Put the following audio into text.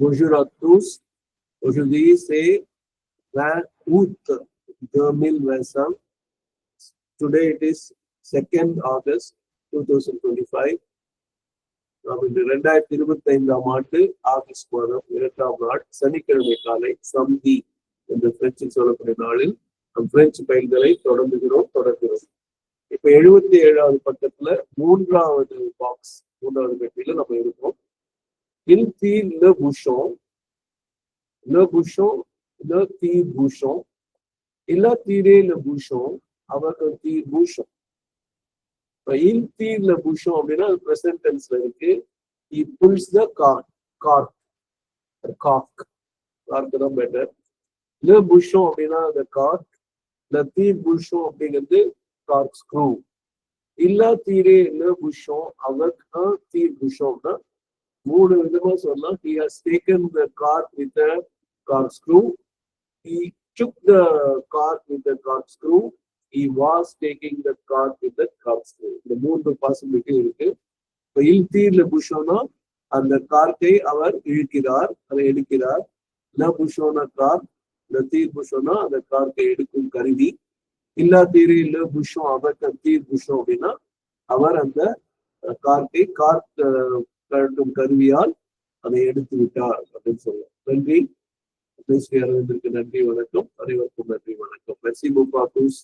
Bonjour à tous. Aujourd'hui, c'est 20 août 2025. Today it is 2nd August 2025. நாம் இந்த 2025ஆம் ஆண்டு August மாதம் 2ஆம் நாள் சனிக்கிழமை காலை சந்தி என்று பிரெஞ்சில் சொல்லக்கூடிய நாளில் நம் பிரெஞ்சு பயில்களை தொடர்கிறோம். இப்ப 77வது பக்கத்துல மூன்றாவது பெட்டியில நம்ம இருக்கோம். Il tire le bouchon, le tire-bouchon. Il a tiré le bouchon avec un tire-bouchon. Il tire le bouchon அப்படின்னா present tenseல இருக்கு. He pulls the cork தான் better. Le bouchon அப்படின்னா the cork. Le tire-bouchon அப்படிங்கிறது cork screw. Il a tiré le bouchon avec un tire-bouchon. மூணு விதமா சொன்னா he has taken the cork with a corkscrew, he took the cork with the corkscrew, he was taking the cork with the corkscrew. இந்த மூன்று possibility இருக்கு. இப்போ இல்தீர்ல புஷோனா அந்த கார்க்கை அவர் இழுக்கிறார், அதை எடுக்கிறார். ல புஷோனா கார், இந்த தீர் புஷோனா அந்த கார்க்கை எடுக்கும் கருவி. இல்லா தீரு இல்ல புஷோ அவர் தீர் புஷோ அப்படின்னா அவர் அந்த கார்க்கை கழட்டும் கருவியால் அதை எடுத்து விட்டார் அப்படின்னு சொல்லலாம். நன்றி. அரவிந்திற்கு நன்றி, வணக்கம். அனைவருக்கும் நன்றி, வணக்கம். Mercy beaucoup à tous.